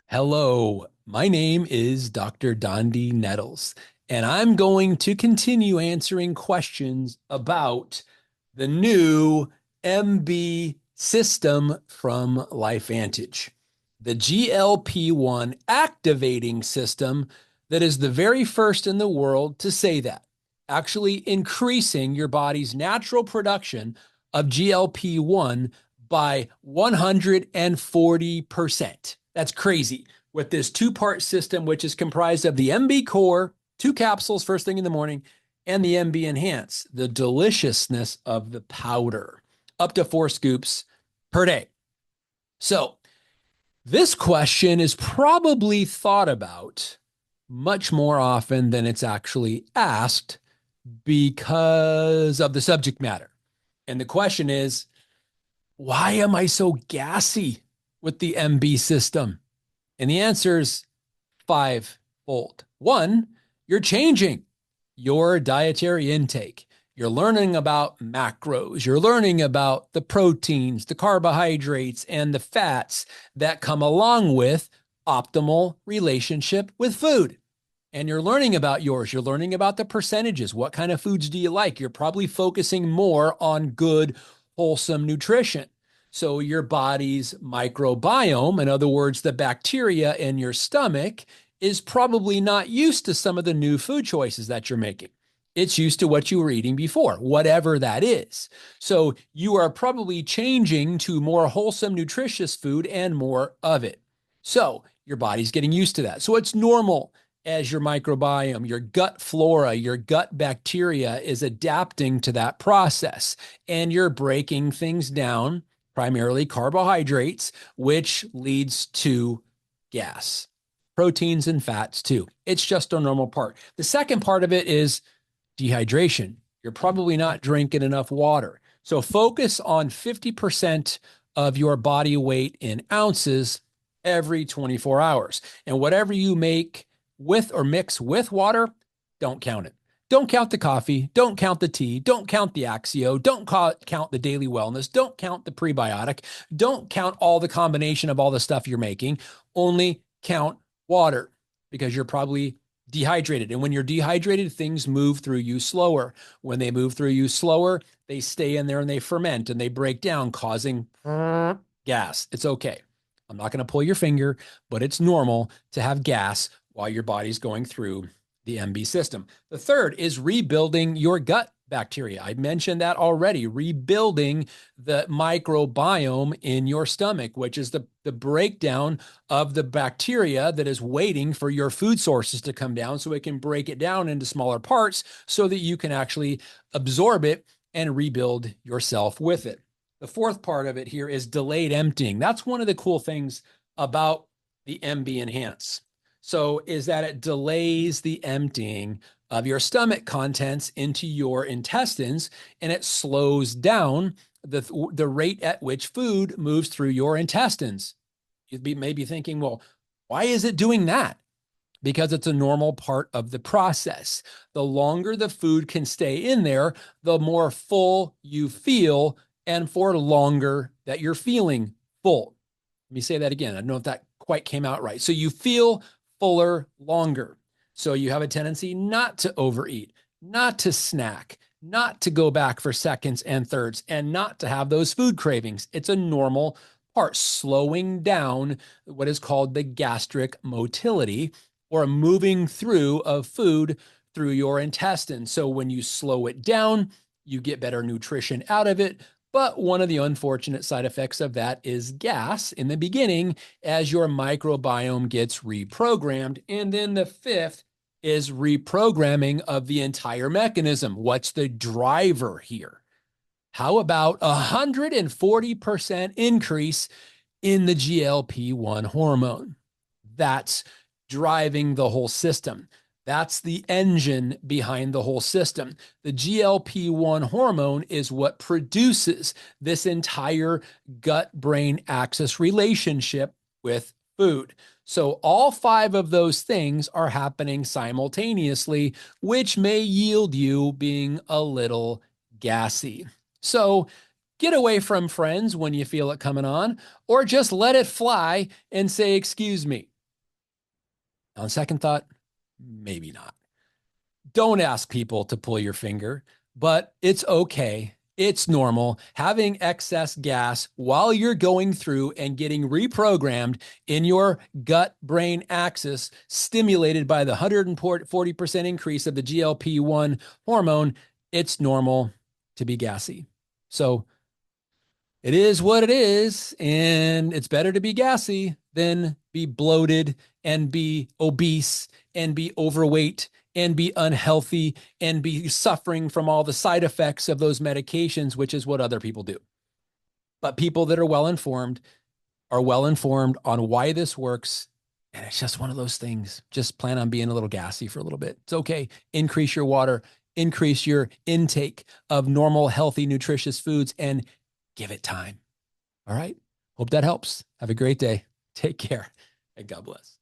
Hello, my name is Dr. Dondee Nettles, and I'm going to continue answering questions about the new MB system from LifeVantage, the GLP-1 activating system that is the very first in the world to say that, actually increasing your body's natural production of GLP-1 by 140%. That's crazy. With this two-part system, which is comprised of the MB Core, 2 capsules first thing in the morning, and the MB Enhance, the deliciousness of the powder, up to 4 scoops per day. So, this question is probably thought about much more often than it's actually asked because of the subject matter. And the question is, why am I so gassy with the MB system? And the answer is fivefold. One, you're changing your dietary intake. You're learning about macros. You're learning about the proteins, the carbohydrates, and the fats that come along with optimal relationship with food. And you're learning about yours. You're learning about the percentages. What kind of foods do you like? You're probably focusing more on good, wholesome nutrition. So your body's microbiome, in other words, the bacteria in your stomach, is probably not used to some of the new food choices that you're making. It's used to what you were eating before, whatever that is. So you are probably changing to more wholesome, nutritious food and more of it. So your body's getting used to that. So it's normal as your microbiome, your gut flora, your gut bacteria is adapting to that process. And you're breaking things down, primarily carbohydrates, which leads to gas, proteins and fats too. It's just a normal part. The second part of it is dehydration. You're probably not drinking enough water. So focus on 50% of your body weight in ounces every 24 hours. And whatever you make with or mix with water, don't count it. Don't count the coffee. Don't count the tea. Don't count the Axio. Don't count the daily wellness. Don't count the prebiotic. Don't count all the combination of all the stuff you're making. Only count water because you're probably dehydrated. And when you're dehydrated, things move through you slower. When they move through you slower, they stay in there and they ferment and they break down, causing gas. It's okay. I'm not going to pull your finger, but it's normal to have gas while your body's going through the MB system. The third is rebuilding your gut bacteria. I mentioned that already, rebuilding the microbiome in your stomach, which is the breakdown of the bacteria that is waiting for your food sources to come down so it can break it down into smaller parts so that you can actually absorb it and rebuild yourself with it. The fourth part of it here is delayed emptying. That's one of the cool things about the MB Enhance. So is that it delays the emptying of your stomach contents into your intestines, and it slows down the rate at which food moves through your intestines. You'd be maybe thinking, well, why is it doing that? Because it's a normal part of the process. The longer the food can stay in there, the more full you feel, and for longer that you're feeling full. Let me say that again. I don't know if that quite came out right. So you feel fuller longer. So you have a tendency not to overeat, not to snack, not to go back for seconds and thirds, and not to have those food cravings. It's a normal part, slowing down what is called the gastric motility, or a moving through of food through your intestines. So when you slow it down, you get better nutrition out of it. But one of the unfortunate side effects of that is gas in the beginning as your microbiome gets reprogrammed. And then the fifth is reprogramming of the entire mechanism. What's the driver here? How about 140% increase in the GLP-1 hormone? That's driving the whole system. That's the engine behind the whole system. The GLP-1 hormone is what produces this entire gut-brain axis relationship with food. So all five of those things are happening simultaneously, which may yield you being a little gassy. So get away from friends when you feel it coming on, or just let it fly and say, excuse me. On second thought, maybe not. Don't ask people to pull your finger, but it's okay. It's normal having excess gas while you're going through and getting reprogrammed in your gut brain axis, stimulated by the 140% increase of the GLP-1 hormone. It's normal to be gassy. So it is what it is. And it's better to be gassy than be bloated and be obese and be overweight and be unhealthy and be suffering from all the side effects of those medications, which is what other people do. But people that are well informed on why this works. And it's just one of those things. Just plan on being a little gassy for a little bit. It's okay. Increase your water, increase your intake of normal, healthy, nutritious foods, and give it time. All right. Hope that helps. Have a great day. Take care and God bless.